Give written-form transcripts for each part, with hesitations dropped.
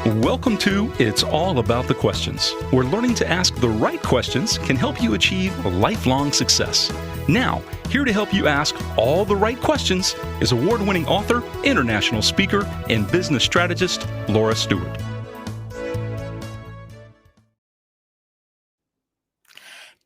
Welcome to It's All About the Questions, where learning to ask the right questions can help you achieve lifelong success. Now, here to help you ask all the right questions is award-winning author, international speaker, and business strategist, Laura Stewart.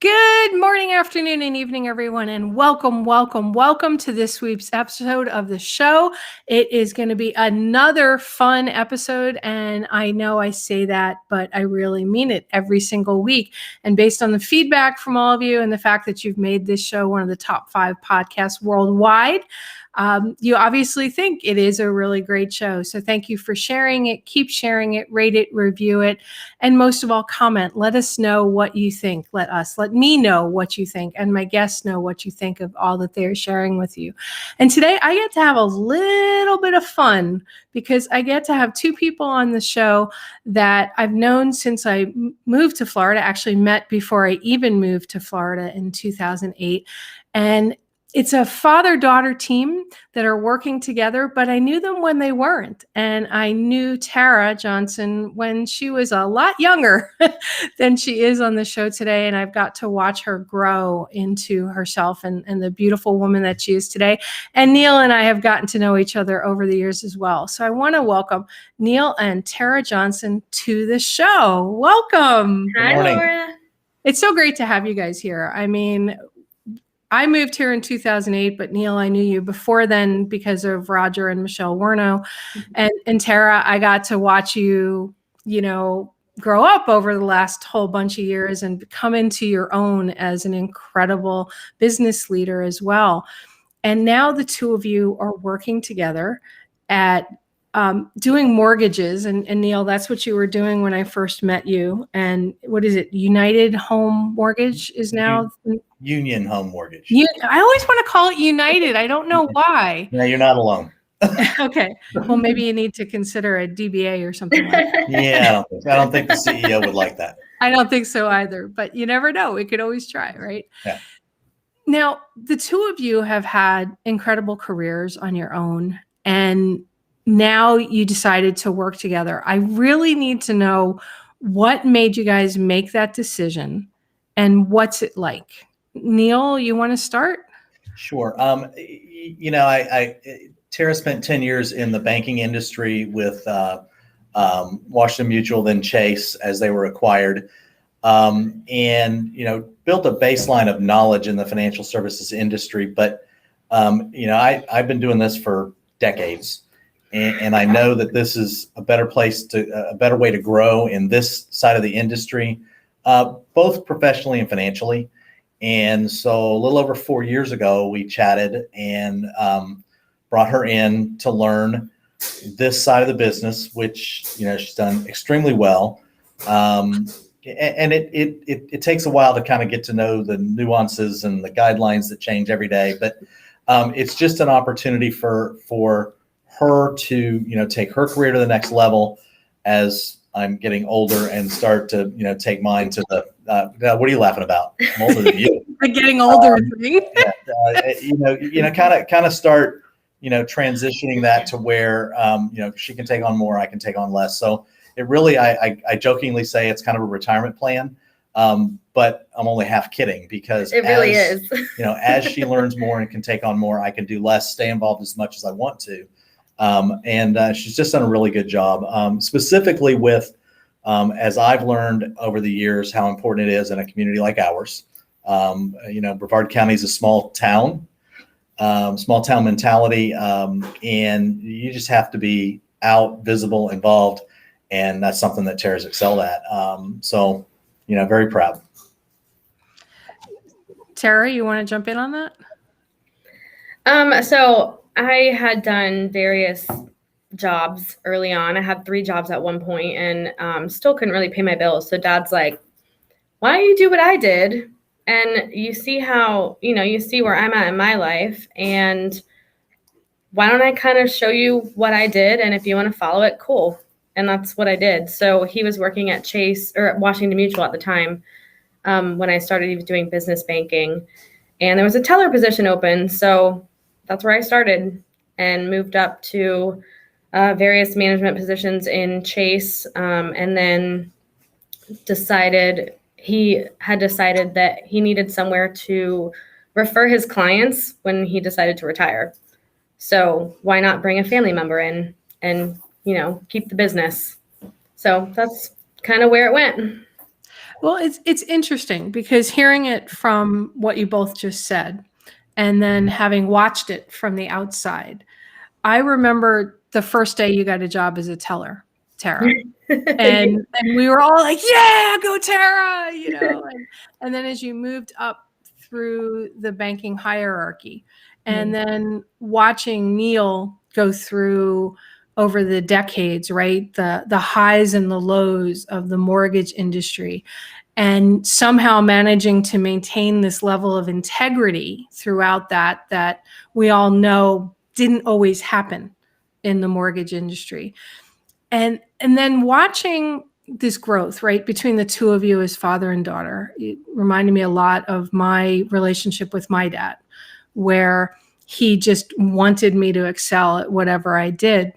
Good morning, afternoon, and evening, everyone, and welcome to this week's episode of the show. It is going to be another fun episode, and I know I say that, but I really mean it every single week. And based on the feedback from all of you and the fact that you've made this show one of the top 5 podcasts worldwide, you obviously think it is a really great show. So thank you for sharing it. Keep sharing it, rate it, review it, and most of all, comment. Let us know what you think. Let me know what you think, and my guests know what you think of all that they're sharing with you. And today I get to have a little bit of fun because I get to have 2 people on the show that I've known since I moved to Florida, actually met before I even moved to Florida in 2008. And it's a father-daughter team that are working together, but I knew them when they weren't. And I knew Tara Johnson when she was a lot younger than she is on the show today. And I've got to watch her grow into herself and the beautiful woman that she is today. And Neil and I have gotten to know each other over the years as well. So I want to welcome Neil and Tara Johnson to the show. Welcome. Hi, Laura. It's so great to have you guys here. I mean, I moved here in 2008, but Neil, I knew you before then because of Roger and Michelle Werno. And Tara, I got to watch you, grow up over the last whole bunch of years and come into your own as an incredible business leader as well. And now the 2 of you are working together at doing mortgages. And Neil, that's what you were doing when I first met you. And what is it? United Home Mortgage is now? Union Home Mortgage. I always want to call it United. I don't know why. No, you're not alone. Okay. Well, maybe you need to consider a DBA or something like that. Yeah, I don't think the CEO would like that. I don't think so either, but you never know. We could always try, right? Yeah. Now, the 2 of you have had incredible careers on your own, and now you decided to work together. I really need to know what made you guys make that decision and what's it like. Neil, you want to start? Sure. Tara spent 10 years in the banking industry with Washington Mutual, then Chase, as they were acquired, and built a baseline of knowledge in the financial services industry. But I've been doing this for decades, and I know that this is a better way to grow in this side of the industry, both professionally and financially. And so a little over 4 years ago, we chatted and brought her in to learn this side of the business, which, she's done extremely well. And it takes a while to kind of get to know the nuances and the guidelines that change every day. But it's just an opportunity for her to, take her career to the next level as I'm getting older and start to, take mine to the, what are you laughing about? I'm older than you. Getting older. Kind of start, transitioning that to where, she can take on more, I can take on less. So it really, I jokingly say it's kind of a retirement plan. But I'm only half kidding because it really is. As she learns more and can take on more, I can do less, stay involved as much as I want to. And she's just done a really good job, specifically with, as I've learned over the years, how important it is in a community like ours. Brevard County is a small town mentality, and you just have to be out, visible, involved, and that's something that Tara's excelled at. So, very proud. Tara, you want to jump in on that? So I had done various jobs early on. I had 3 jobs at one point and still couldn't really pay my bills. So Dad's like, why don't you do what I did? And you see how, you see where I'm at in my life. And why don't I kind of show you what I did? And if you want to follow it, cool. And that's what I did. So he was working at Chase or at Washington Mutual at the time when I started. He was doing business banking. And there was a teller position open. So that's where I started and moved up to various management positions in Chase, and then he had decided that he needed somewhere to refer his clients when he decided to retire. So why not bring a family member in and, keep the business? So that's kind of where it went. Well, it's interesting because hearing it from what you both just said, and then having watched it from the outside, I remember the first day you got a job as a teller, Tara. And we were all like, yeah, go Tara, and then as you moved up through the banking hierarchy, and then watching Neil go through over the decades, right? The highs and the lows of the mortgage industry, and somehow managing to maintain this level of integrity throughout that we all know didn't always happen in the mortgage industry. And then watching this growth, right, between the two of you as father and daughter, it reminded me a lot of my relationship with my dad, where he just wanted me to excel at whatever I did.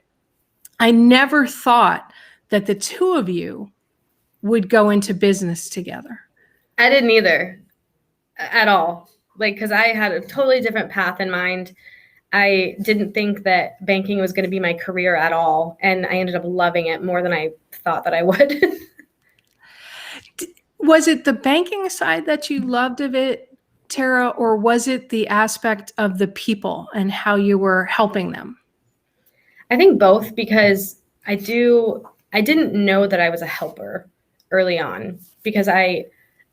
I never thought that the two of you would go into business together. I didn't either at all. Because I had a totally different path in mind. I didn't think that banking was going to be my career at all. And I ended up loving it more than I thought that I would. Was it the banking side that you loved of it, Tara, or was it the aspect of the people and how you were helping them? I think both, because I didn't know that I was a helper early on, because I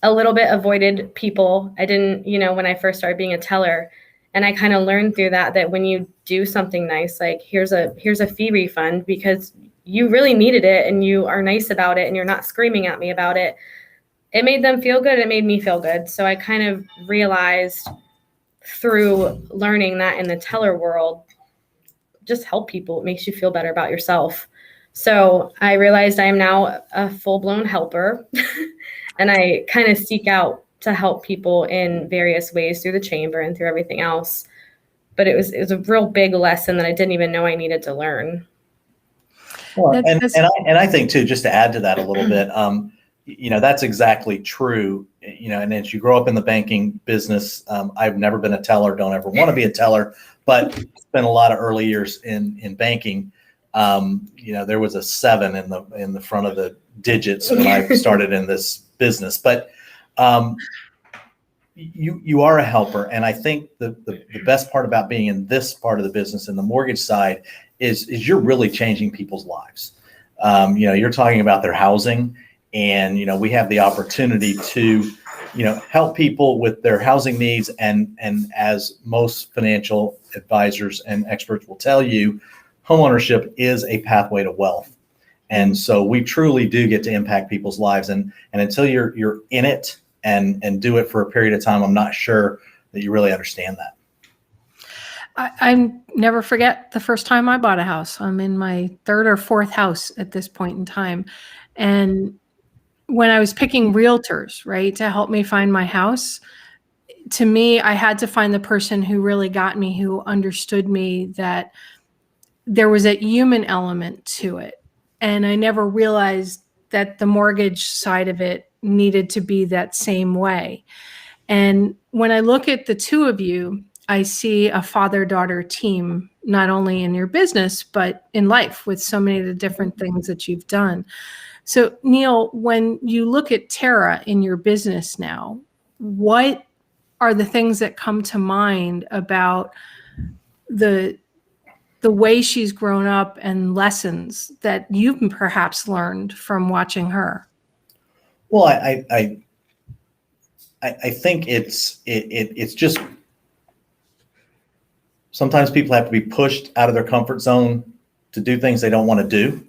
a little bit avoided people. I didn't, when I first started being a teller, and I kind of learned through that when you do something nice, like here's a fee refund because you really needed it and you are nice about it and you're not screaming at me about it, it made them feel good. It made me feel good. So I kind of realized through learning that in the teller world, just help people. It makes you feel better about yourself. So I realized I am now a full-blown helper and I kind of seek out to help people in various ways through the chamber and through everything else. But it was a real big lesson that I didn't even know I needed to learn. Well, and I think too, just to add to that a little bit, that's exactly true. And as you grow up in the banking business, I've never been a teller, don't ever want to be a teller, but spent a lot of early years in banking. There was a 7 in the front of the digits when I started in this business, but you are a helper. And I think the best part about being in this part of the business, in the mortgage side, is you're really changing people's lives. You're talking about their housing, and, we have the opportunity to, help people with their housing needs. And as most financial advisors and experts will tell you, homeownership is a pathway to wealth. And so we truly do get to impact people's lives. And until you're in it and do it for a period of time, I'm not sure that you really understand that. I never forget the first time I bought a house. I'm in my 3rd or 4th house at this point in time. And when I was picking realtors, right, to help me find my house, to me, I had to find the person who really got me, who understood me, that there was a human element to it. And I never realized that the mortgage side of it needed to be that same way. And when I look at the two of you, I see a father-daughter team, not only in your business, but in life, with so many of the different things that you've done. So, Neil, when you look at Tara in your business now, what are the things that come to mind about the way she's grown up and lessons that you've perhaps learned from watching her? Well, I think it's just sometimes people have to be pushed out of their comfort zone to do things they don't want to do.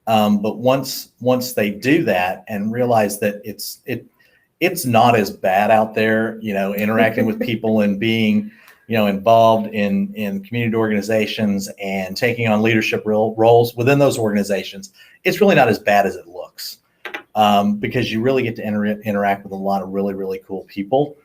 But once they do that and realize that it's not as bad out there, interacting with people and being, involved in community organizations and taking on leadership roles within those organizations, it's really not as bad as it looks, because you really get to interact with a lot of really, really cool people.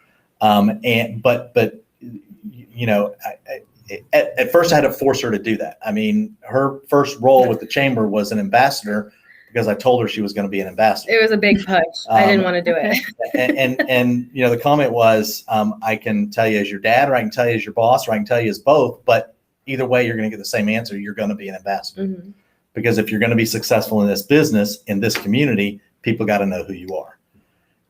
at first I had to force her to do that. I mean, her first role with the chamber was an ambassador because I told her she was going to be an ambassador. It was a big push. I didn't want to do it. And the comment was, I can tell you as your dad, or I can tell you as your boss, or I can tell you as both, but either way, you're going to get the same answer. You're going to be an ambassador. Mm-hmm. Because if you're going to be successful in this business, in this community, people got to know who you are.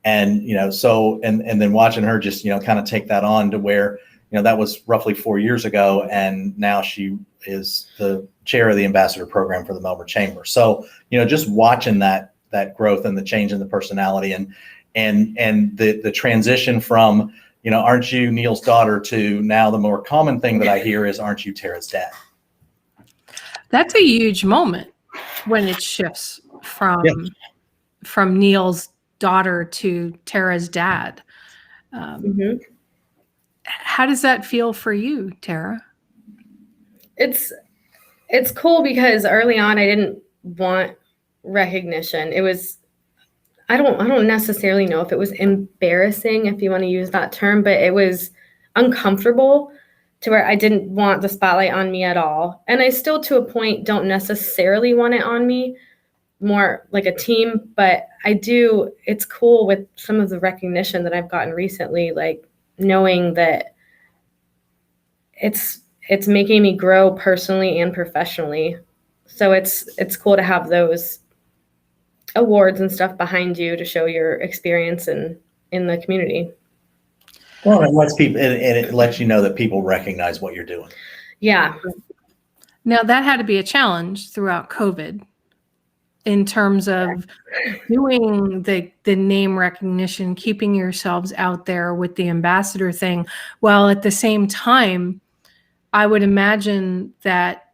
And, so, and then watching her just, kind of take that on to where, that was roughly 4 years ago. And now she is the chair of the ambassador program for the Melbourne Chamber. So, just watching that growth and the change in the personality and the transition from, aren't you Neil's daughter, to now the more common thing that I hear is, aren't you Tara's dad? That's a huge moment when it shifts from Neil's daughter to Tara's dad. Mm-hmm. How does that feel for you, Tara? It's cool because early on I didn't want recognition. It was, I don't necessarily know if it was embarrassing, if you want to use that term, but it was uncomfortable to where I didn't want the spotlight on me at all. And I still, to a point, don't necessarily want it on me, more like a team, but I do. It's cool with some of the recognition that I've gotten recently, like knowing that it's making me grow personally and professionally. So it's cool to have those awards and stuff behind you to show your experience in the community. Well, it lets people, and it lets you know that people recognize what you're doing. Yeah. Now that had to be a challenge throughout COVID in terms of doing the name recognition, keeping yourselves out there with the ambassador thing. While at the same time, I would imagine that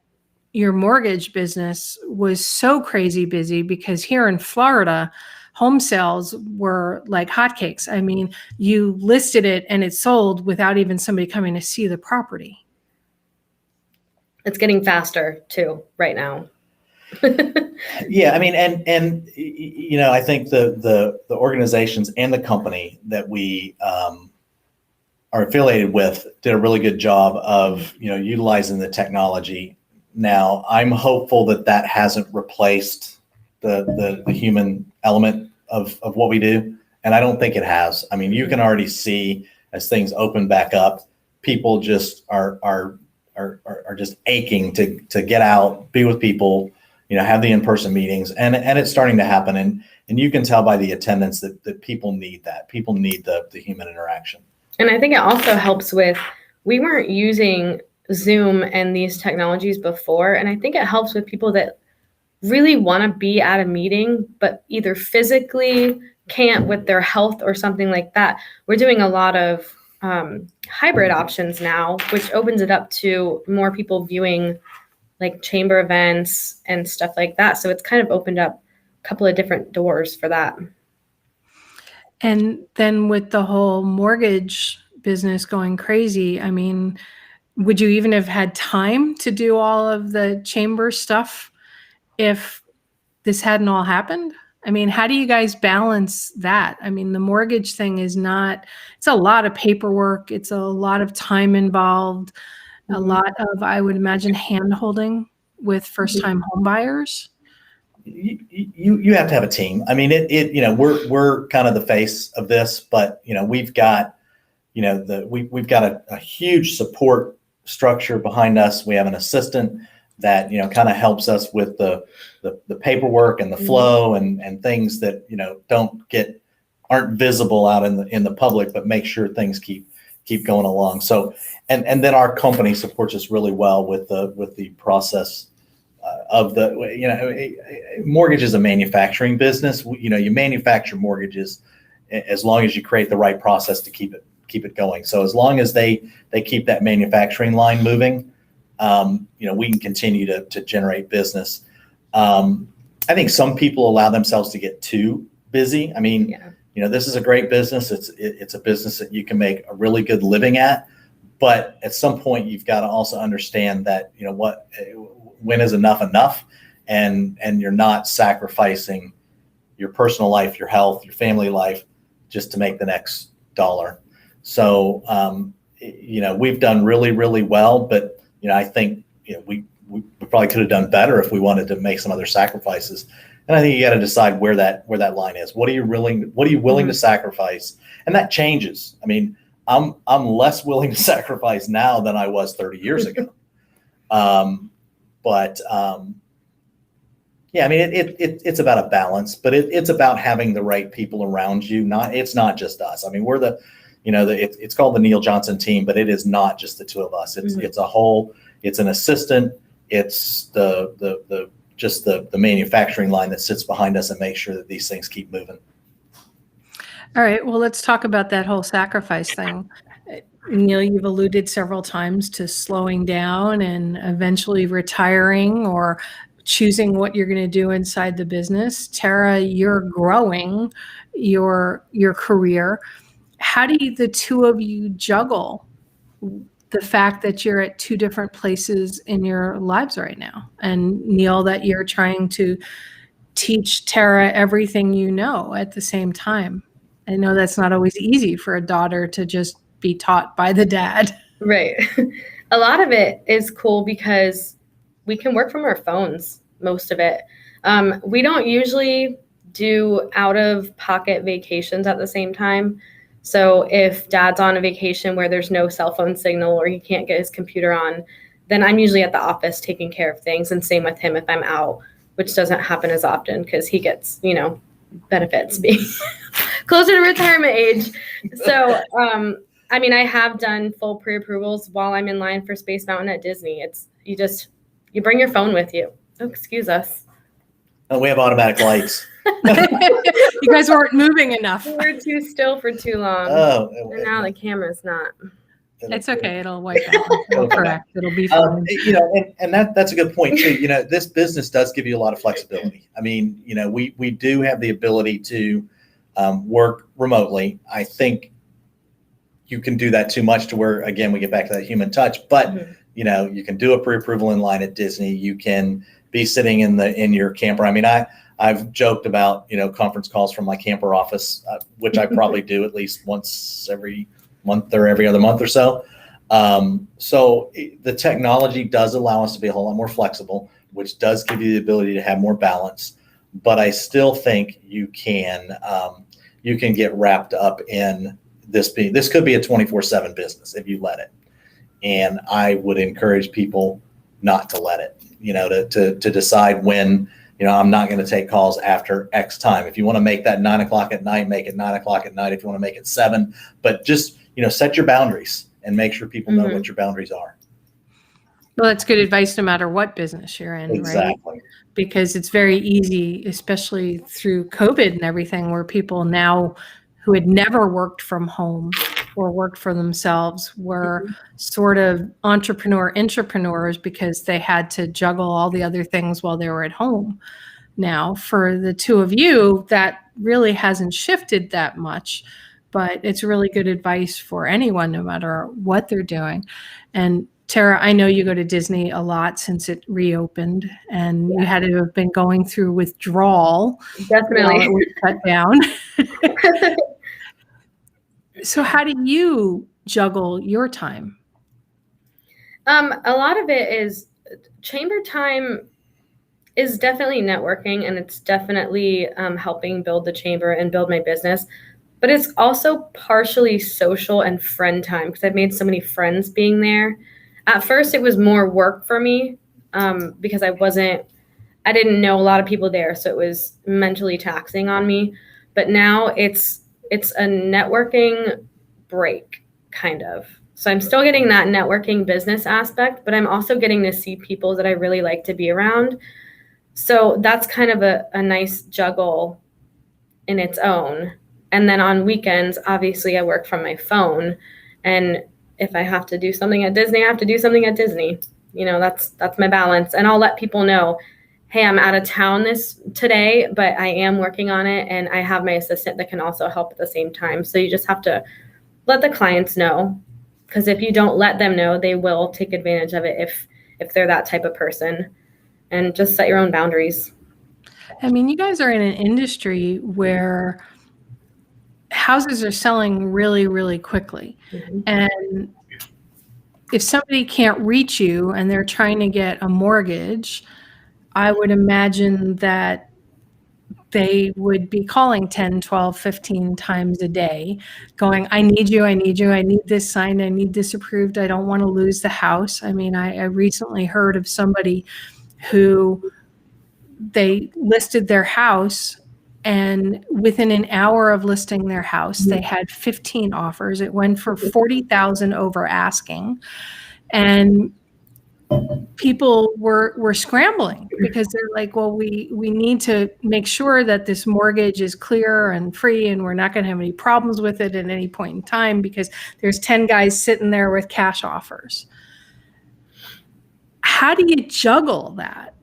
your mortgage business was so crazy busy because here in Florida, home sales were like hotcakes. I mean, you listed it and it sold without even somebody coming to see the property. It's getting faster too right now. Yeah, I mean, and I think the organizations and the company that we are affiliated with did a really good job of utilizing the technology. Now, I'm hopeful that hasn't replaced the human element of what we do, and I don't think it has. I mean, you can already see as things open back up, people just are just aching to get out, be with people, have the in-person meetings, and it's starting to happen. And you can tell by the attendance that people need that. People need the human interaction. And I think it also helps with, we weren't using Zoom and these technologies before. And I think it helps with people that really want to be at a meeting, but either physically can't with their health or something like that. We're doing a lot of hybrid options now, which opens it up to more people viewing like chamber events and stuff like that. So it's kind of opened up a couple of different doors for that. And then with the whole mortgage business going crazy, I mean, would you even have had time to do all of the chamber stuff if this hadn't all happened? I mean, how do you guys balance that? I mean, the mortgage thing it's a lot of paperwork. It's a lot of time involved. A lot of, I would imagine, hand-holding with first-time home buyers. You have to have a team. I mean, we're kind of the face of this, but we've got we've got a huge support structure behind us. We have an assistant that kind of helps us with the paperwork and the flow and things that aren't visible out in the public, but make sure things keep going along. So, and then our company supports us really well with the process of mortgage is a manufacturing business. You manufacture mortgages as long as you create the right process to keep it going. So as long as they keep that manufacturing line moving, we can continue to generate business. I think some people allow themselves to get too busy. I mean, this is a great business. It's a business that you can make a really good living at, but at some point you've got to also understand that, when is enough, and you're not sacrificing your personal life, your health, your family life, just to make the next dollar. So, we've done really, really well, but, I think, we probably could have done better if we wanted to make some other sacrifices. And I think you got to decide where that line is. What are you willing to sacrifice? And that changes. I mean, I'm less willing to sacrifice now than I was 30 years ago. Yeah, I mean, it's about a balance, but it's about having the right people around you. It's not just us. I mean, we're it's called the Neil Johnson team, but it is not just the two of us. It's a whole. It's an assistant. It's the manufacturing line that sits behind us and makes sure that these things keep moving. All right. Well, let's talk about that whole sacrifice thing. Neil, you've alluded several times to slowing down and eventually retiring or choosing what you're going to do inside the business. Tara, you're growing your career. How do the two of you juggle the fact that you're at two different places in your lives right now? And Neil, that you're trying to teach Tara everything you know at the same time. I know that's not always easy for a daughter to just be taught by the dad. Right. A lot of it is cool because we can work from our phones, most of it. We don't usually do out-of-pocket vacations at the same time. So if dad's on a vacation where there's no cell phone signal or he can't get his computer on, then I'm usually at the office taking care of things. And same with him if I'm out, which doesn't happen as often because he gets, benefits being closer to retirement age. So, I mean, I have done full pre-approvals while I'm in line for Space Mountain at Disney. It's, you bring your phone with you. Oh, excuse us. And we have automatic lights. You guys weren't moving enough. We were too still for too long. Oh, and now the camera's not. It's okay. It'll wipe out. It'll correct. It'll be fine. And that's a good point too. This business does give you a lot of flexibility. I mean, we do have the ability to work remotely. I think you can do that too much to where, again, we get back to that human touch, but you can do a pre-approval in line at Disney. You can be sitting in your camper. I mean, I've joked about, conference calls from my camper office, which I probably do at least once every month or every other month or so. So the technology does allow us to be a whole lot more flexible, which does give you the ability to have more balance. But I still think you can get wrapped up in this could be a 24/7 business if you let it. And I would encourage people not to let it, to decide when, I'm not going to take calls after X time. If you want to make that 9:00 at night, make it 9:00 at night. If you want to make it 7, but just, set your boundaries and make sure people know what your boundaries are. Well, that's good advice no matter what business you're in, Exactly. Right? Because it's very easy, especially through COVID and everything, where people now who had never worked from home or worked for themselves were sort of entrepreneurs because they had to juggle all the other things while they were at home. Now, for the two of you, that really hasn't shifted that much, but it's really good advice for anyone, no matter what they're doing. And Tara, I know you go to Disney a lot since it reopened, and you had to have been going through withdrawal. Definitely. While it was shut down. So how do you juggle your time? A lot of it is chamber time is definitely networking, and it's definitely helping build the chamber and build my business. But it's also partially social and friend time because I've made so many friends being there. At first, it was more work for me because I didn't know a lot of people there, so it was mentally taxing on me. But now it's a networking break, kind of. So I'm still getting that networking business aspect, but I'm also getting to see people that I really like to be around. So that's kind of a nice juggle in its own. And then on weekends, obviously, I work from my phone. And if I have to do something at Disney, I have to do something at Disney. That's my balance. And I'll let people know, hey, I'm out of town today, but I am working on it. And I have my assistant that can also help at the same time. So you just have to let the clients know, because if you don't let them know, they will take advantage of it if they're that type of person. And just set your own boundaries. I mean, you guys are in an industry where houses are selling really, really quickly. And if somebody can't reach you and they're trying to get a mortgage, I would imagine that they would be calling 10, 12, 15 times a day going, I need you, I need you, I need this signed, I need this approved, I don't want to lose the house. I mean, I recently heard of somebody who they listed their house, and within an hour of listing their house, they had 15 offers. It went for $40,000 over asking. And people were scrambling because they're like, well, we need to make sure that this mortgage is clear and free, and we're not going to have any problems with it at any point in time because there's 10 guys sitting there with cash offers. How do you juggle that?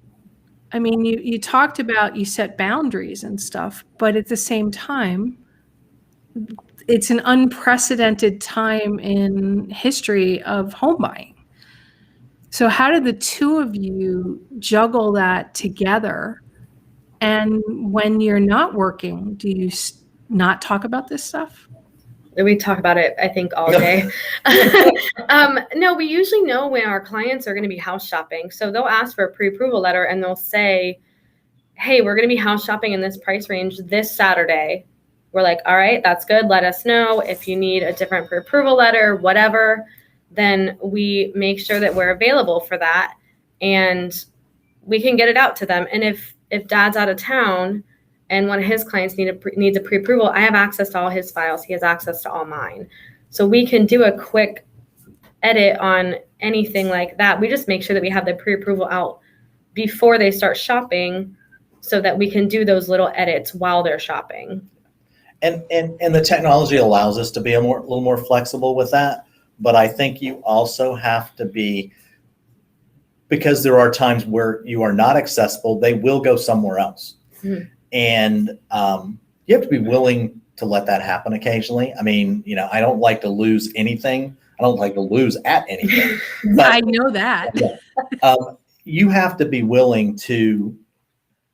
I mean, you talked about you set boundaries and stuff, but at the same time, it's an unprecedented time in history of home buying. So how do the two of you juggle that together? And when you're not working, do you not talk about this stuff? We talk about it, I think, all day. No, we usually know when our clients are going to be house shopping. So they'll ask for a pre-approval letter and they'll say, hey, we're going to be house shopping in this price range this Saturday. We're like, all right, that's good. Let us know if you need a different pre-approval letter, whatever. Then we make sure that we're available for that and we can get it out to them. And if dad's out of town and one of his clients needs a pre-approval, I have access to all his files. He has access to all mine. So we can do a quick edit on anything like that. We just make sure that we have the pre-approval out before they start shopping so that we can do those little edits while they're shopping. And the technology allows us to be a little more flexible with that. But I think you also have to be, because there are times where you are not accessible, they will go somewhere else. Mm-hmm. And you have to be willing to let that happen occasionally. I mean, I don't like to lose anything. I don't like to lose at anything. But, I know that. You have to be willing to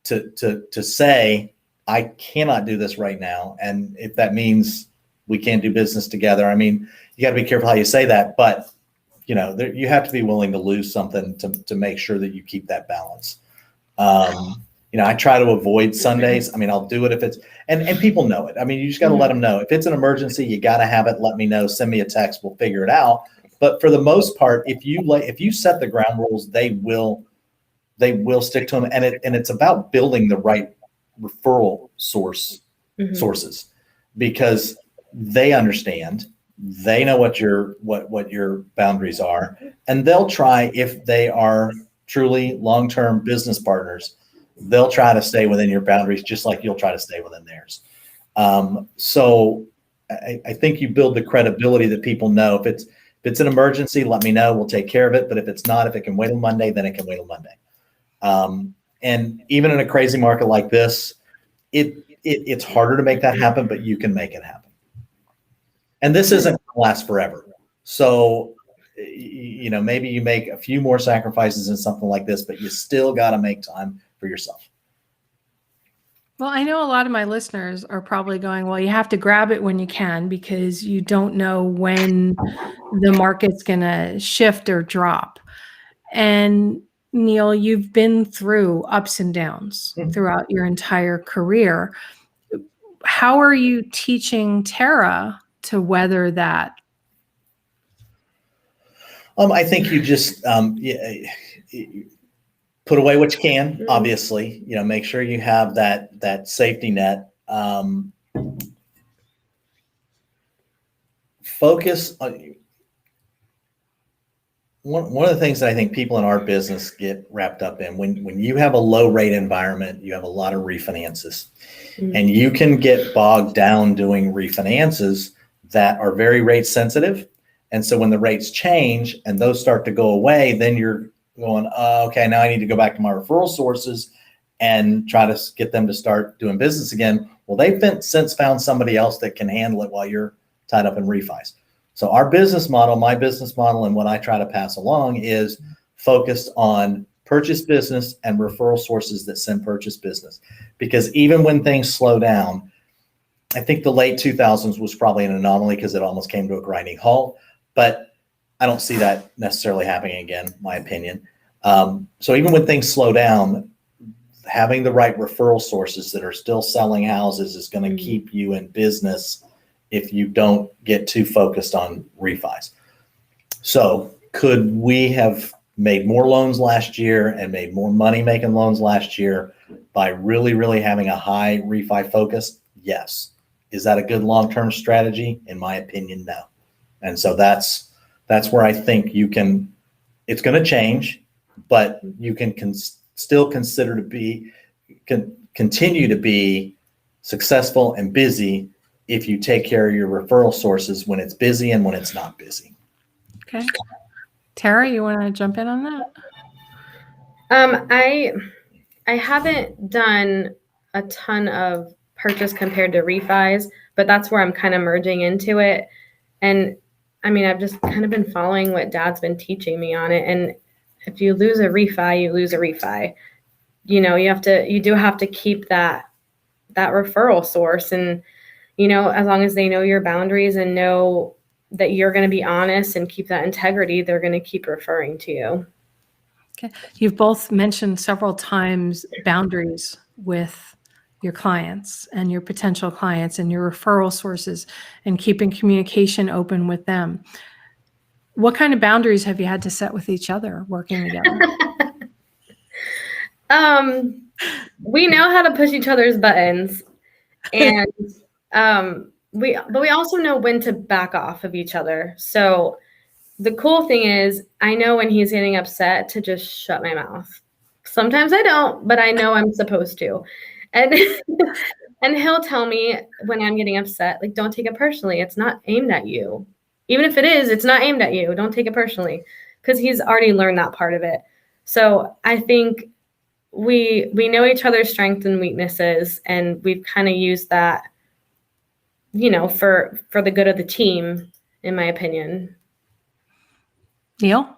say, I cannot do this right now. And if that means we can't do business together, I mean, you got to be careful how you say that, but you have to be willing to lose something to make sure that you keep that balance. I try to avoid Sundays. I mean, I'll do it if it's, and people know it. I mean, you just got to let them know. If it's an emergency, you got to have it. Let me know. Send me a text. We'll figure it out. But for the most part, if you set the ground rules, they will stick to them. And it's about building the right referral sources, because they understand, they know what your boundaries are, and they'll try, if they are truly long-term business partners, they'll try to stay within your boundaries just like you'll try to stay within theirs. So I think you build the credibility that people know. If it's an emergency, let me know. We'll take care of it. But if it's not, if it can wait till Monday, then it can wait till Monday. And even in a crazy market like this, it's harder to make that happen, but you can make it happen. And this isn't going to last forever. So, maybe you make a few more sacrifices in something like this, but you still got to make time for yourself. Well, I know a lot of my listeners are probably going, well, you have to grab it when you can because you don't know when the market's going to shift or drop. And Neil, you've been through ups and downs throughout your entire career. How are you teaching Tara to weather that? I think you just put away what you can, obviously, make sure you have that safety net. Focus on one of the things that I think people in our business get wrapped up in, when you have a low rate environment, you have a lot of refinances, and you can get bogged down doing refinances that are very rate sensitive. And so when the rates change and those start to go away, then you're going, okay, now I need to go back to my referral sources and try to get them to start doing business again. Well, they've since found somebody else that can handle it while you're tied up in refis. So our business model, my business model, and what I try to pass along is focused on purchase business and referral sources that send purchase business. Because even when things slow down, I think the late 2000s was probably an anomaly because it almost came to a grinding halt. But I don't see that necessarily happening again, my opinion. So even when things slow down, having the right referral sources that are still selling houses is going to keep you in business if you don't get too focused on refis. So could we have made more loans last year and made more money making loans last year by really, really having a high refi focus? Yes. Is that a good long-term strategy? In my opinion, no. And so that's where I think it's going to change, but you can still consider continue to be successful and busy if you take care of your referral sources when it's busy and when it's not busy. Okay. Tara, you want to jump in on that? I haven't done a ton of purchase compared to refis, but that's where I'm kind of merging into it. And I mean, I've just kind of been following what Dad's been teaching me on it. And if you lose a refi, you lose a refi. You know, you do have to keep that referral source. And, you know, as long as they know your boundaries and know that you're going to be honest and keep that integrity, they're going to keep referring to you. Okay. You've both mentioned several times boundaries with your clients and your potential clients and your referral sources and keeping communication open with them. What kind of boundaries have you had to set with each other working together? We know how to push each other's buttons, and we also know when to back off of each other. So the cool thing is, I know when he's getting upset to just shut my mouth. Sometimes I don't, but I know I'm supposed to. And and he'll tell me when I'm getting upset, like, don't take it personally. It's not aimed at you. Even if it is, it's not aimed at you. Don't take it personally, because he's already learned that part of it. So I think we know each other's strengths and weaknesses, and we've kind of used that, you know, for the good of the team, in my opinion. Neil?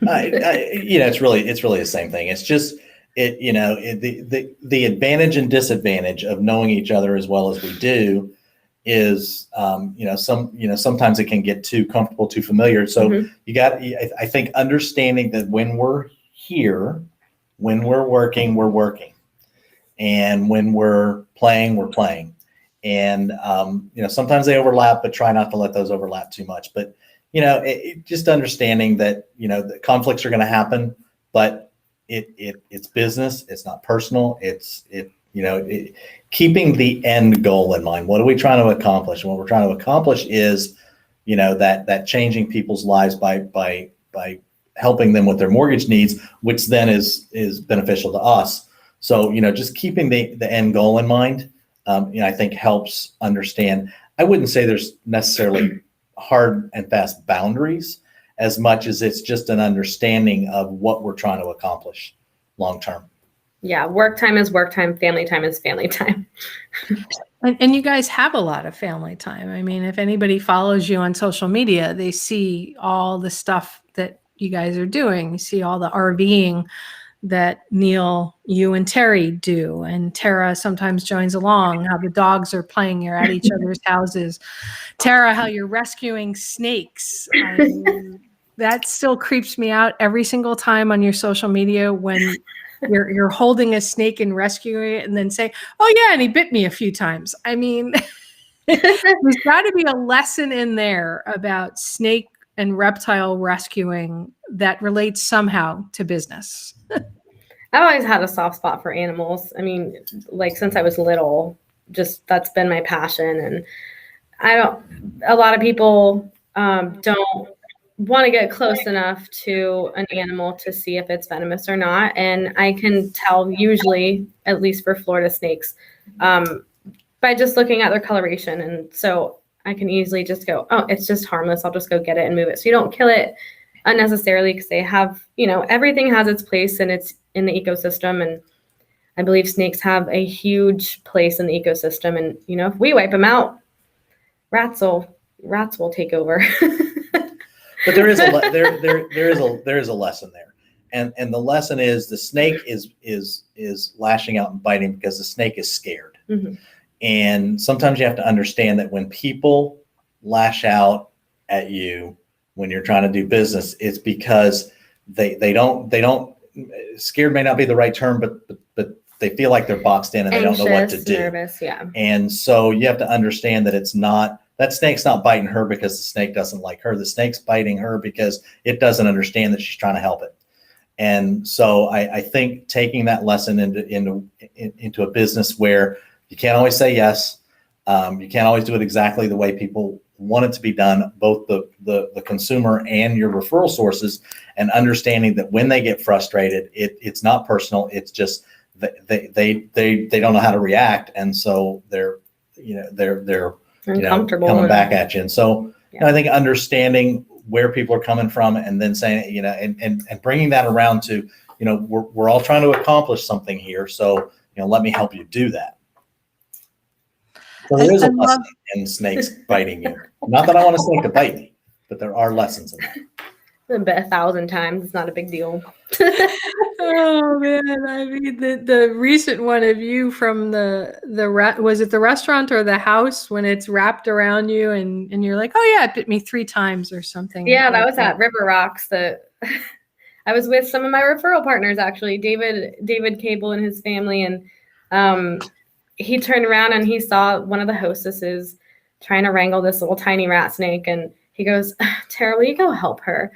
It's really the same thing. It's just the advantage and disadvantage of knowing each other as well as we do is sometimes it can get too comfortable, too familiar. So I think understanding that when we're here, when we're working, and when we're playing, and sometimes they overlap, but try not to let those overlap too much. But just understanding that, the conflicts are going to happen, but it's business. It's not personal. Keeping the end goal in mind. What are we trying to accomplish? And what we're trying to accomplish is, that changing people's lives by helping them with their mortgage needs, which then is beneficial to us. So, just keeping the end goal in mind, I think helps understand. I wouldn't say there's necessarily hard and fast boundaries as much as it's just an understanding of what we're trying to accomplish long term. Yeah, work time is work time, family time is family time. And you guys have a lot of family time. I mean, if anybody follows you on social media, they see all the stuff that you guys are doing. You see all the RVing that Neil, you and Terry do, and Tara sometimes joins along, how the dogs are playing, you're at each other's houses. Tara, how you're rescuing snakes. That still creeps me out every single time on your social media when you're holding a snake and rescuing it and then say, oh yeah, and he bit me a few times. I mean, there's got to be a lesson in there about snake and reptile rescuing that relates somehow to business. I've always had a soft spot for animals. I mean, like since I was little, just that's been my passion. And a lot of people don't want to get close enough to an animal to see if it's venomous or not. And I can tell usually, at least for Florida snakes, by just looking at their coloration. And so I can easily just go, oh, it's just harmless. I'll just go get it and move it. So you don't kill it unnecessarily, because they have, everything has its place and it's in the ecosystem. And I believe snakes have a huge place in the ecosystem. And, if we wipe them out, rats will take over. But there is a lesson there. And the lesson is the snake is lashing out and biting because the snake is scared. Mm-hmm. And sometimes you have to understand that when people lash out at you, when you're trying to do business, it's because they don't scared may not be the right term, but they feel like they're boxed in and they don't know what to do. Nervous, yeah. And so you have to understand that that snake's not biting her because the snake doesn't like her. The snake's biting her because it doesn't understand that she's trying to help it. And so I think taking that lesson into a business where you can't always say yes, you can't always do it exactly the way people want it to be done, both the consumer and your referral sources, and understanding that when they get frustrated, it's not personal. It's just they don't know how to react, and so they're Uncomfortable coming back at you. And so I think understanding where people are coming from, and then saying, and bringing that around to, we're all trying to accomplish something here. So, let me help you do that. So there is a lesson in snakes biting you. Not that I want a snake to bite me, but there are lessons in that. I bet 1,000 times. It's not a big deal. Oh man, I mean the recent one of you from was it the restaurant or the house when it's wrapped around you and you're like, oh yeah, it bit me 3 times or something. Yeah, that was at River Rocks. I was with some of my referral partners actually, David Cable and his family, and he turned around and he saw one of the hostesses trying to wrangle this little tiny rat snake, and he goes, Tara, will you go help her?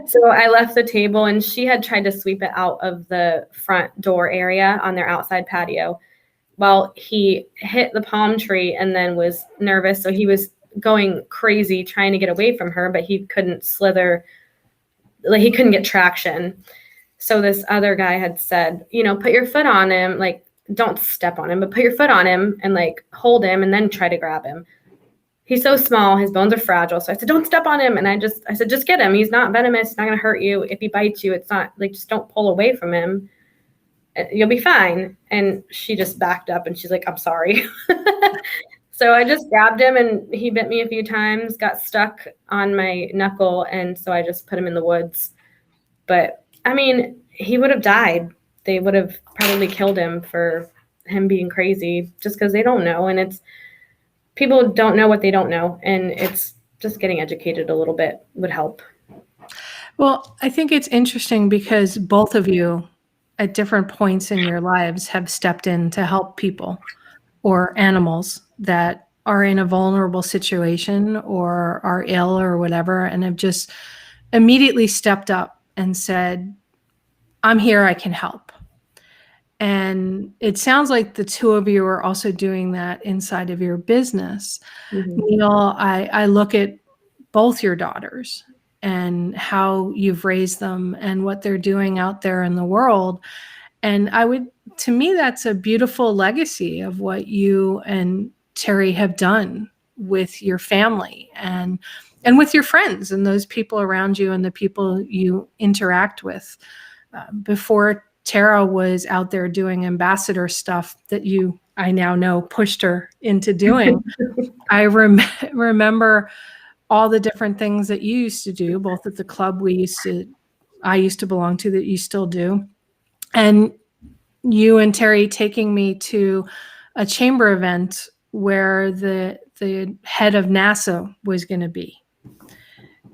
So I left the table, and she had tried to sweep it out of the front door area on their outside patio. Well, he hit the palm tree and then was nervous. So he was going crazy trying to get away from her, but he couldn't slither. Like, he couldn't get traction. So this other guy had said, put your foot on him, like, don't step on him, but put your foot on him and like hold him and then try to grab him. He's so small, his bones are fragile. So I said, don't step on him. And I said, just get him. He's not venomous. He's not going to hurt you. If he bites you, it's not like, just don't pull away from him. You'll be fine. And she just backed up and she's like, I'm sorry. So I just grabbed him, and he bit me a few times, got stuck on my knuckle. And so I just put him in the woods. But I mean, he would have died. They would have probably killed him for him being crazy, just because they don't know. And people don't know what they don't know. And it's just getting educated a little bit would help. Well, I think it's interesting because both of you at different points in your lives have stepped in to help people or animals that are in a vulnerable situation or are ill or whatever, and have just immediately stepped up and said, I'm here, I can help. And it sounds like the two of you are also doing that inside of your business. Mm-hmm. Neil, I look at both your daughters and how you've raised them and what they're doing out there in the world. And to me, that's a beautiful legacy of what you and Terry have done with your family and with your friends and those people around you and the people you interact with. Before Tara was out there doing ambassador stuff that I now know pushed her into doing. I remember all the different things that you used to do, both at the club I used to belong to, that you still do. And you and Terry taking me to a chamber event where the head of NASA was going to be.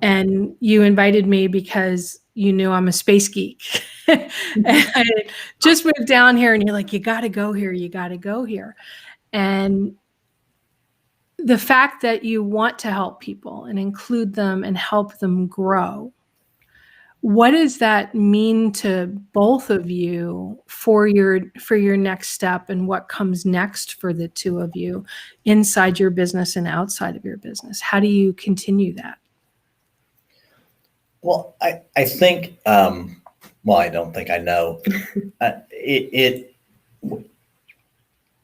And you invited me because you knew I'm a space geek. And I just moved down here, and you're like, you got to go here. You got to go here. And the fact that you want to help people and include them and help them grow, what does that mean to both of you for your next step, and what comes next for the two of you inside your business and outside of your business? How do you continue that? Well, I think, I don't think I know.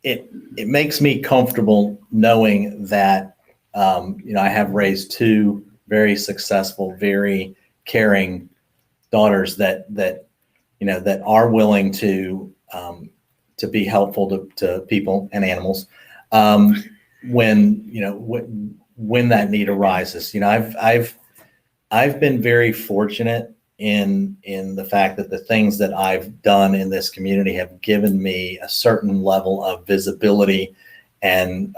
It makes me comfortable knowing that, I have raised 2 very successful, very caring daughters that are willing to be helpful to people and animals when that need arises. I've been very fortunate in the fact that the things that I've done in this community have given me a certain level of visibility and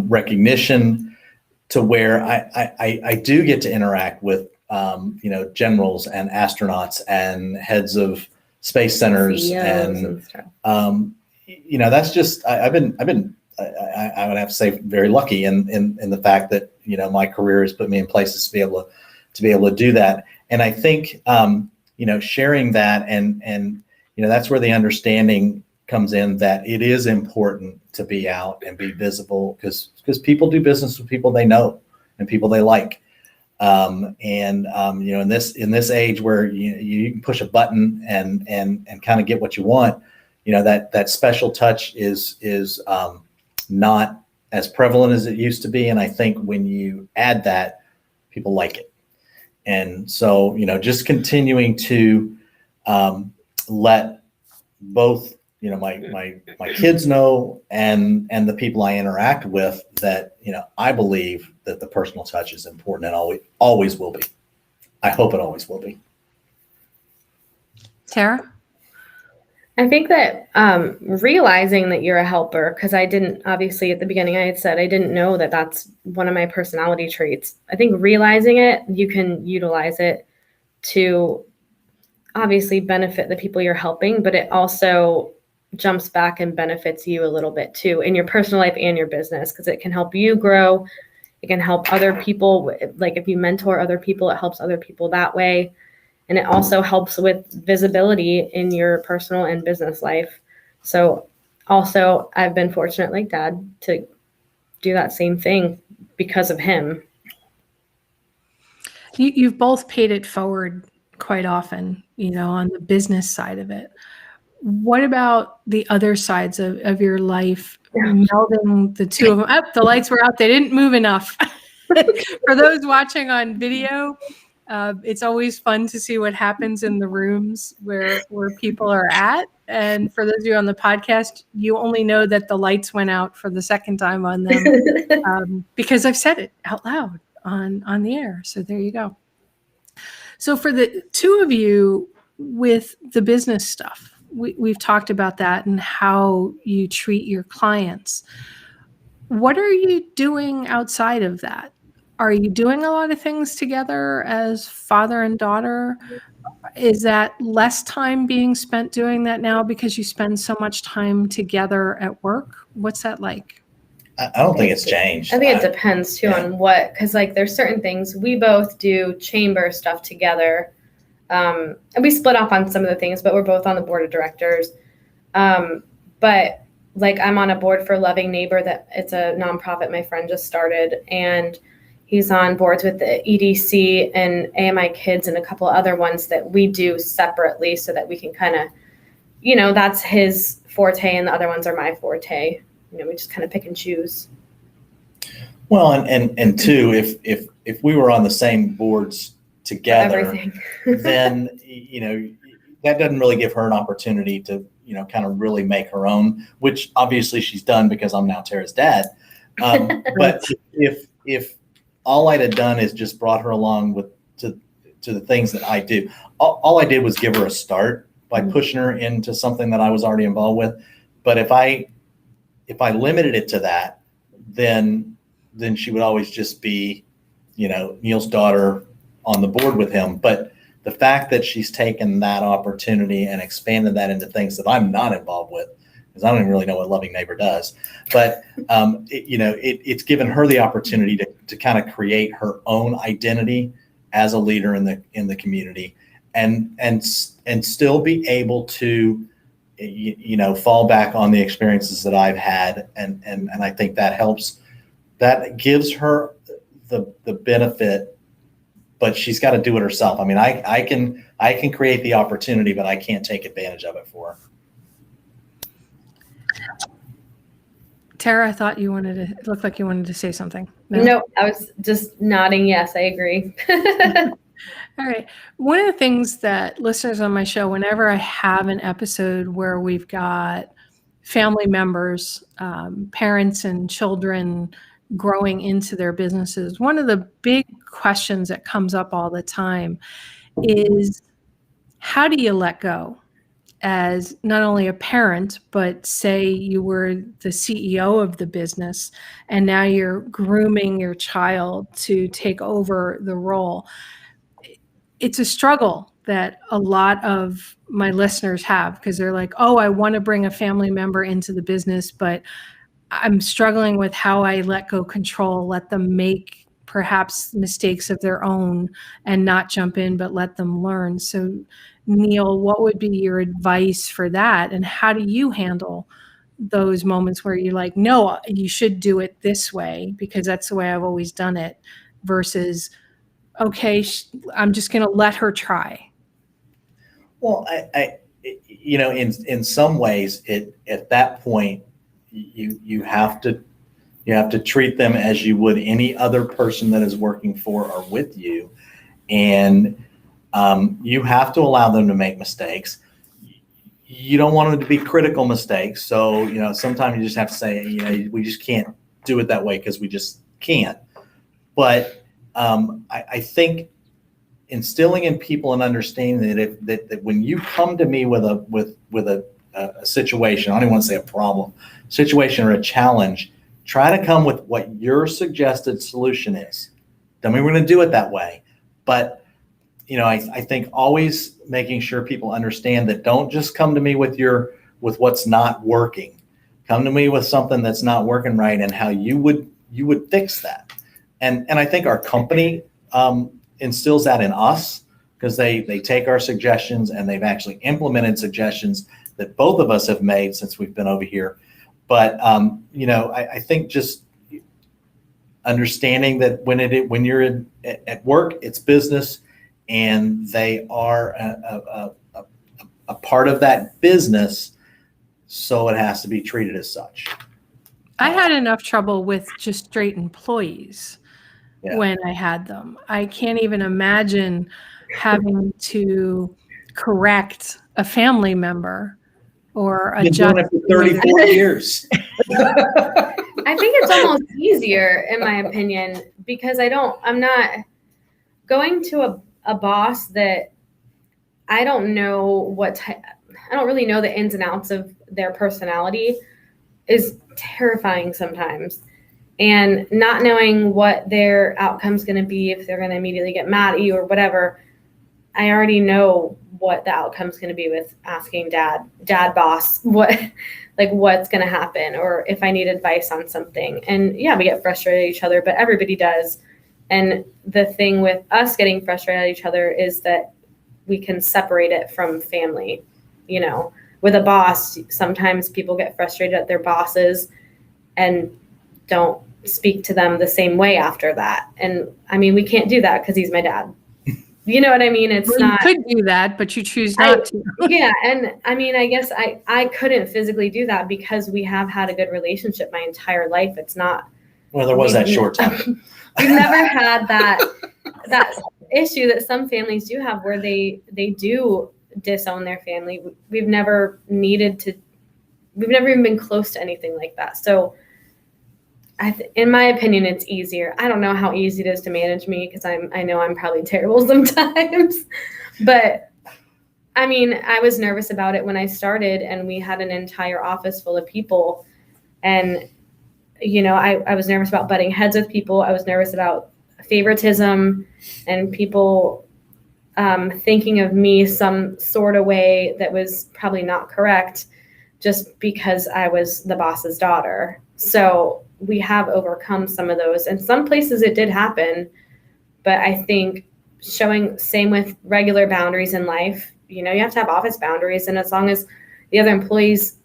recognition to where I do get to interact with, generals and astronauts and heads of space centers CEOs and stuff. That's just, I would have to say very lucky in the fact that, my career has put me in places to be able to do that. And I think, sharing that and that's where the understanding comes in that it is important to be out and be visible because people do business with people they know and people they like. In this age where you can push a button and kind of get what you want, that special touch is not as prevalent as it used to be. And I think when you add that, people like it. And so, just continuing to let both, my kids know and the people I interact with that, I believe that the personal touch is important and always will be. I hope it always will be. Tara? I think that realizing that you're a helper, because I didn't, obviously at the beginning I had said I didn't know that that's one of my personality traits. I think realizing it, you can utilize it to obviously benefit the people you're helping, but it also jumps back and benefits you a little bit too in your personal life and your business, because it can help you grow. It can help other people. Like if you mentor other people, it helps other people that way. And it also helps with visibility in your personal and business life. So also I've been fortunate like Dad to do that same thing because of him. You've both paid it forward quite often, on the business side of it. What about the other sides of your life, melding the two of them? Oh, the lights were out. They didn't move enough. For those watching on video, it's always fun to see what happens in the rooms where people are at. And for those of you on the podcast, you only know that the lights went out for the second time on them because I've said it out loud on the air. So there you go. So for the two of you with the business stuff, we've talked about that and how you treat your clients. What are you doing outside of that? Are you doing a lot of things together as father and daughter? Is that less time being spent doing that now because you spend so much time together at work? What's that like? I don't think it's changed. I think it depends too on what, because like there's certain things we both do chamber stuff together. And we split off on some of the things, but we're both on the board of directors. But like I'm on a board for Loving Neighbor, that it's a nonprofit my friend just started, and he's on boards with the EDC and AMI Kids and a couple of other ones that we do separately so that we can kind of, that's his forte and the other ones are my forte. We just kind of pick and choose. Well, and two, if we were on the same boards together, then, that doesn't really give her an opportunity to, kind of really make her own, which obviously she's done because I'm now Tara's dad. But if all I'd have done is just brought her along to the things that I do, all I did was give her a start by pushing her into something that I was already involved with. But if I limited it to that, then she would always just be, Neil's daughter on the board with him. But the fact that she's taken that opportunity and expanded that into things that I'm not involved with, because I don't even really know what Loving Neighbor does, but it's given her the opportunity to kind of create her own identity as a leader in the community, and still be able to fall back on the experiences that I've had, and I think that helps. That gives her the benefit, but she's got to do it herself. I mean, I can create the opportunity, but I can't take advantage of it for her. Tara, I thought it looked like you wanted to say something. No, I was just nodding. Yes, I agree. All right. One of the things that listeners on my show, whenever I have an episode where we've got family members, parents and children growing into their businesses, one of the big questions that comes up all the time is, how do you let go? as not only a parent, but say you were the CEO of the business and now you're grooming your child to take over the role. It's a struggle that a lot of my listeners have because they're like, oh, I want to bring a family member into the business, but I'm struggling with how I let go control, let them make perhaps mistakes of their own and not jump in, but let them learn. So, Neil, what would be your advice for that? And how do you handle those moments where you're like, no, you should do it this way because that's the way I've always done it versus, okay, I'm just going to let her try. Well, I in some ways, at that point, you have to treat them as you would any other person that is working for or with you, and you have to allow them to make mistakes. You don't want them to be critical mistakes, so sometimes you just have to say, we just can't do it that way because we just can't. But I think instilling in people an understanding that when you come to me with a situation, I don't even want to say a problem, situation or a challenge, try to come with what your suggested solution is. Don't mean we're going to do it that way, but I think always making sure people understand that don't just come to me with what's not working. Come to me with something that's not working right and how you would fix that. And I think our company instills that in us because they take our suggestions and they've actually implemented suggestions that both of us have made since we've been over here. But I think just understanding that when you're at work, it's business, and they are a part of that business, so it has to be treated as such. I had enough trouble with just straight employees when I had them. I can't even imagine having to correct a family member or Been doing it for 34 years. I think it's almost easier, in my opinion, because I'm not going to a boss that I don't know I don't really know the ins and outs of their personality is terrifying sometimes. And not knowing what their outcome's going to be, if they're going to immediately get mad at you or whatever, I already know what the outcome's going to be with asking dad boss, what's going to happen, or if I need advice on something. And yeah, we get frustrated at each other, but everybody does. And the thing with us getting frustrated at each other is that we can separate it from family. With a boss, sometimes people get frustrated at their bosses and don't speak to them the same way after that. And I mean, we can't do that because he's my dad. You know what I mean? It's not. You could do that, but you choose not to. Yeah. And I mean, I guess I couldn't physically do that because we have had a good relationship my entire life. It's not. Well, there was that short time. We've never had that issue that some families do have where they do disown their family. We've never even been close to anything like that. So in my opinion, it's easier. I don't know how easy it is to manage me because I know I'm probably terrible sometimes, but I mean, I was nervous about it when I started and we had an entire office full of people, and I was nervous about butting heads with people. I was nervous about favoritism and people thinking of me some sort of way that was probably not correct just because I was the boss's daughter. So we have overcome some of those. And some places it did happen, but I think same with regular boundaries in life, you have to have office boundaries. And as long as the other employees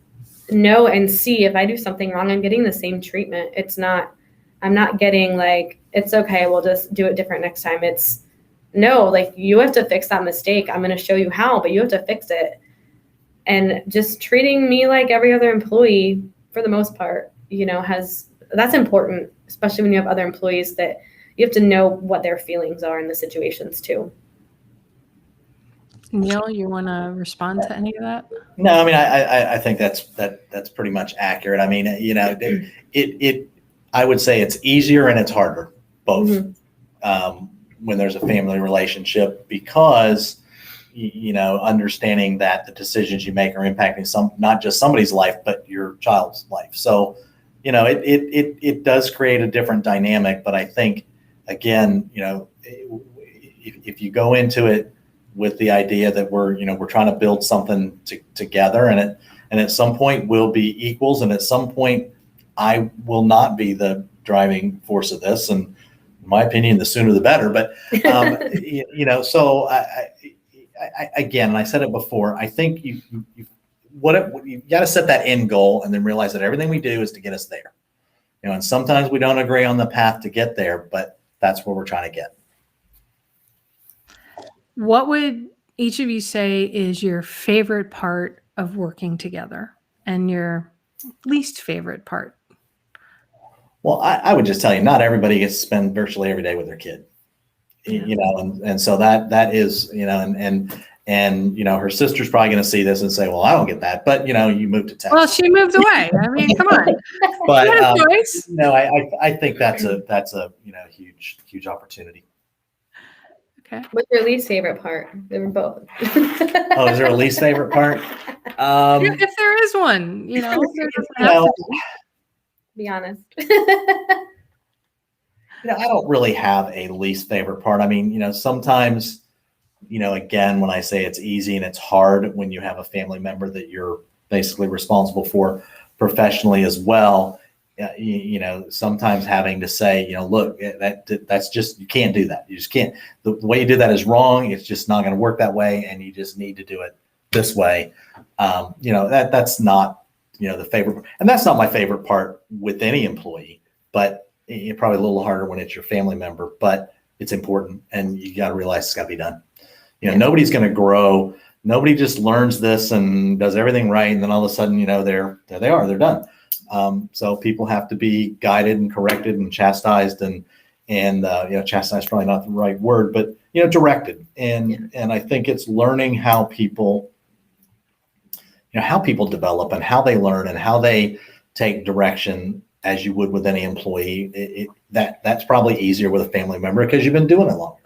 know and see if I do something wrong, I'm getting the same treatment. I'm not getting like, it's okay, we'll just do it different next time. It's no, like you have to fix that mistake. I'm going to show you how, but you have to fix it. And just treating me like every other employee for the most part, that's important, especially when you have other employees that you have to know what their feelings are in the situations too. Neil, you want to respond to any of that? No, I mean, I think that's pretty much accurate. I mean, I would say it's easier and it's harder, both, when there's a family relationship, because, understanding that the decisions you make are impacting not just somebody's life, but your child's life. So, it does create a different dynamic. But I think, again, if you go into it with the idea that we're trying to build something together, and at some point we'll be equals, and at some point I will not be the driving force of this, and in my opinion, the sooner the better. But so again, and I said it before, I think you got to set that end goal, and then realize that everything we do is to get us there. And sometimes we don't agree on the path to get there, but that's where we're trying to get. What would each of you say is your favorite part of working together, and your least favorite part? Well, I would just tell you, not everybody gets to spend virtually every day with their kid, and so that is, and her sister's probably going to see this and say, well, I don't get that, but you moved to Texas. Well, she moved away. I mean, come on. But I I think that's a huge opportunity. Okay. What's your least favorite part? They were both. Oh, is there a least favorite part? If there is one, there doesn't have to be. Be honest. I don't really have a least favorite part. I mean, sometimes, again, when I say it's easy and it's hard when you have a family member that you're basically responsible for professionally as well, sometimes having to say, look, that's just, you can't do that. You just can't. The way you do that is wrong. It's just not going to work that way. And you just need to do it this way. That's not, the favorite, and that's not my favorite part with any employee, but it's probably a little harder when it's your family member, but it's important, and you got to realize it's got to be done. Nobody's going to grow. Nobody just learns this and does everything right, and then all of a sudden, there they are, they're done. So people have to be guided and corrected and chastised, and chastised is probably not the right word, but directed. And I think it's learning how people develop and how they learn and how they take direction, as you would with any employee. That's probably easier with a family member because you've been doing it longer.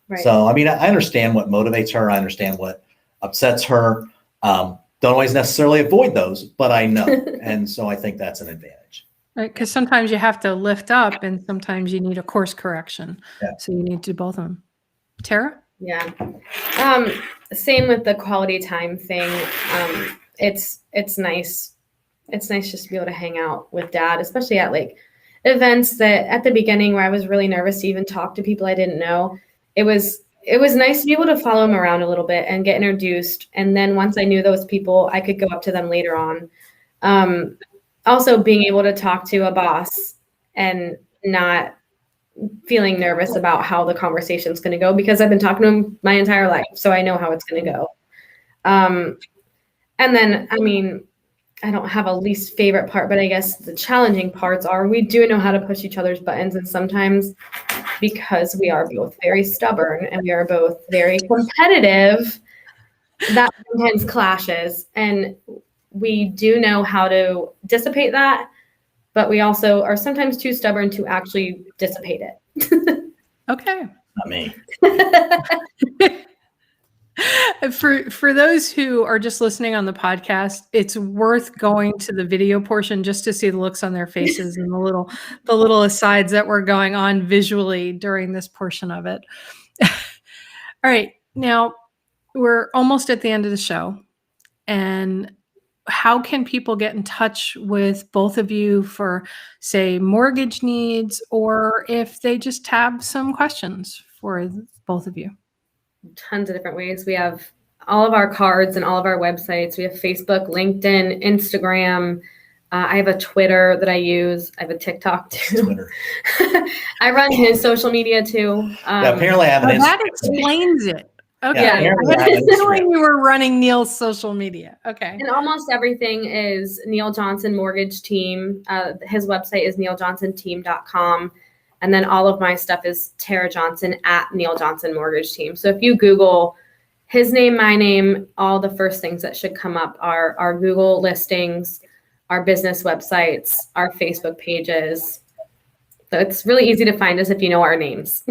Right. So, I mean, I understand what motivates her. I understand what upsets her. Don't always necessarily avoid those, but I know. And so I think that's an advantage. Right, because sometimes you have to lift up, and sometimes you need a course correction. Yeah. So you need to do both of them. Tara? Yeah. Same with the quality time thing. It's nice. It's nice just to be able to hang out with Dad, especially at events that at the beginning where I was really nervous to even talk to people I didn't know. It was nice to be able to follow him around a little bit and get introduced. And then once I knew those people, I could go up to them later on. Also being able to talk to a boss and not feeling nervous about how the conversation's going to go, because I've been talking to him my entire life. So I know how it's going to go. And then, I mean, I don't have a least favorite part, but I guess the challenging parts are we do know how to push each other's buttons. And sometimes, because we are both very stubborn and we are both very competitive, that sometimes clashes. And we do know how to dissipate that, but we also are sometimes too stubborn to actually dissipate it. Okay. Not me. For those who are just listening on the podcast, it's worth going to the video portion just to see the looks on their faces and the little asides that were going on visually during this portion of it. All right. Now we're almost at the end of the show. And how can people get in touch with both of you for, say, mortgage needs, or if they just have some questions for both of you? Tons of different ways. We have all of our cards and all of our websites. We have Facebook, LinkedIn, Instagram. I have a Twitter that I use. I have a TikTok too. Twitter. I run his social media too. Apparently I have an Instagram. That explains it. Okay. Yeah, I had a feeling you were running Neil's social media. Okay. And almost everything is Neil Johnson Mortgage Team. His website is neiljohnsonteam.com. And then all of my stuff is Tara Johnson at Neil Johnson Mortgage Team. So if you Google his name, my name, all the first things that should come up are our Google listings, our business websites, our Facebook pages. So it's really easy to find us if you know our names.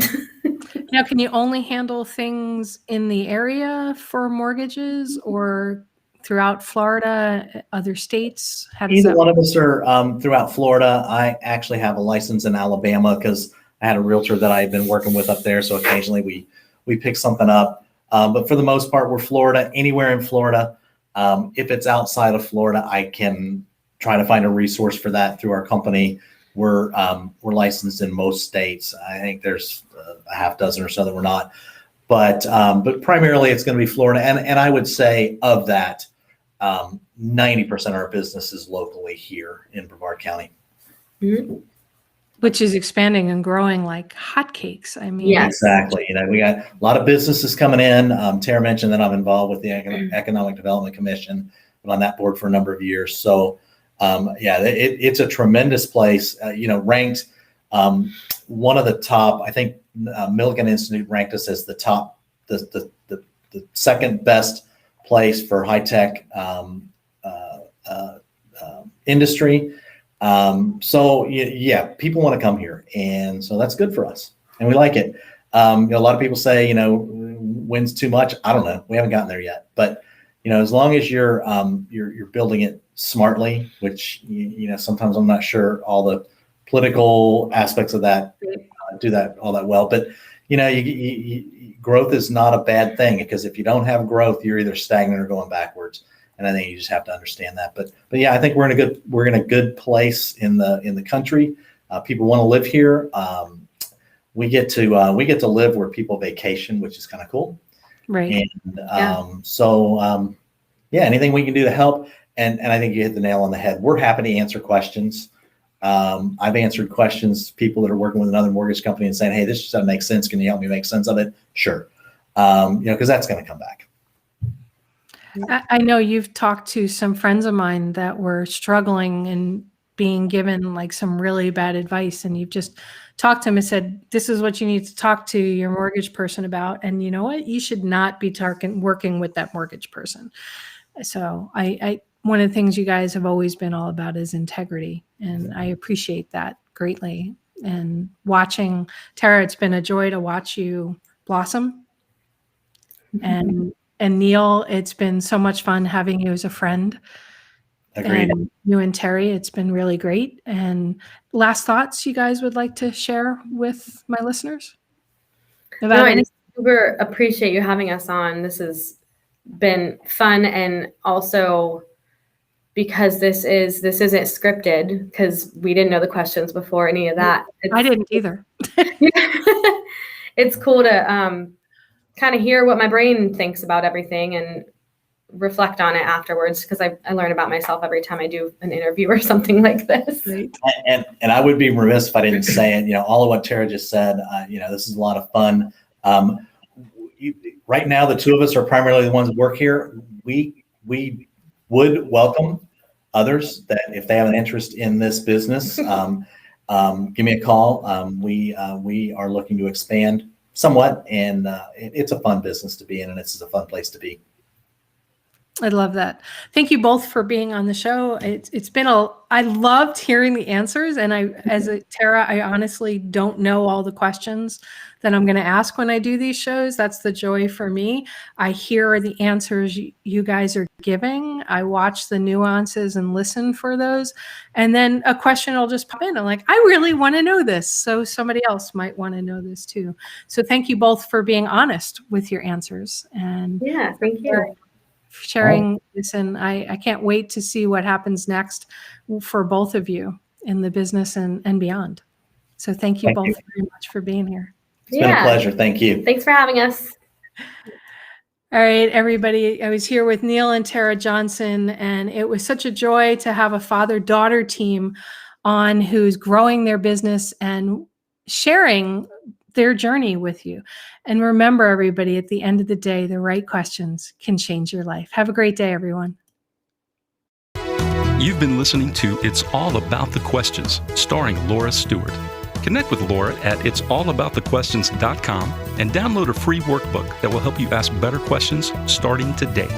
Now, can you only handle things in the area for mortgages or throughout Florida, other states? How does Either that one work? of us are throughout Florida. I actually have a license in Alabama because I had a realtor that I had been working with up there. So occasionally we pick something up. But for the most part, we're Florida, anywhere in Florida. If it's outside of Florida, I can try to find a resource for that through our company. We're licensed in most states. I think there's a half dozen or so that we're not. But primarily it's going to be Florida. And I would say of that, 90% of our business is locally here in Brevard County. Mhm. Which is expanding and growing like hotcakes. I mean, Yes. Exactly. We got a lot of businesses coming in. Tara mentioned that I'm involved with the Economic Development Commission. Been on that board for a number of years. So, it's a tremendous place. Ranked one of the top. I think Milligan Institute ranked us as the top, the second best place for high tech industry. People want to come here, and so that's good for us, and we like it. A lot of people say, when's too much? I don't know. We haven't gotten there yet, but as long as you're building it smartly, which sometimes I'm not sure all the political aspects of that do that all that well, but growth is not a bad thing, because if you don't have growth, you're either stagnant or going backwards. And I think you just have to understand that. But yeah, I think we're in a good place in the country. People want to live here. We get to live where people vacation, which is kind of cool. right. And anything we can do to help. And I think you hit the nail on the head. We're happy to answer questions. I've answered questions, people that are working with another mortgage company and saying, hey, this just doesn't make sense. Can you help me make sense of it? Sure. Because that's going to come back. I know you've talked to some friends of mine that were struggling and being given like some really bad advice, and you've just talked to them and said, this is what you need to talk to your mortgage person about. And you know what? You should not be working with that mortgage person. So I one of the things you guys have always been all about is integrity, and I appreciate that greatly. And watching Tara, it's been a joy to watch you blossom. And Neil, it's been so much fun having you as a friend. Agreed. And you and Terry, it's been really great. And last thoughts you guys would like to share with my listeners? I super appreciate you having us on. This has been fun, and also because this isn't scripted, because we didn't know the questions before any of that. I didn't either. It's cool to kind of hear what my brain thinks about everything and reflect on it afterwards, because I learn about myself every time I do an interview or something like this. Right. And I would be remiss if I didn't say it. All of what Tara just said. This is a lot of fun. Right now, the two of us are primarily the ones that work here. We would welcome others that, if they have an interest in this business, give me a call. We are looking to expand somewhat, and it's a fun business to be in, and it's a fun place to be. I love that. Thank you both for being on the show. It's been I loved hearing the answers, and Tara, I honestly don't know all the questions that I'm going to ask when I do these shows. That's the joy for me. I hear the answers you guys are giving. I watch the nuances and listen for those. And then a question will just pop in. I'm like, I really want to know this. So somebody else might want to know this too. So thank you both for being honest with your answers. And Yeah, thank you. Sharing this. And I can't wait to see what happens next for both of you in the business and beyond. So thank you both very much for being here. It's been a pleasure. Thank you. Thanks for having us. All right, everybody. I was here with Neil and Tara Johnson, and it was such a joy to have a father-daughter team on who's growing their business and sharing their journey with you. And remember, everybody, at the end of the day, the right questions can change your life. Have a great day, everyone. You've been listening to It's All About the Questions, starring Laura Stewart. Connect with Laura at it'sallaboutthequestions.com and download a free workbook that will help you ask better questions starting today.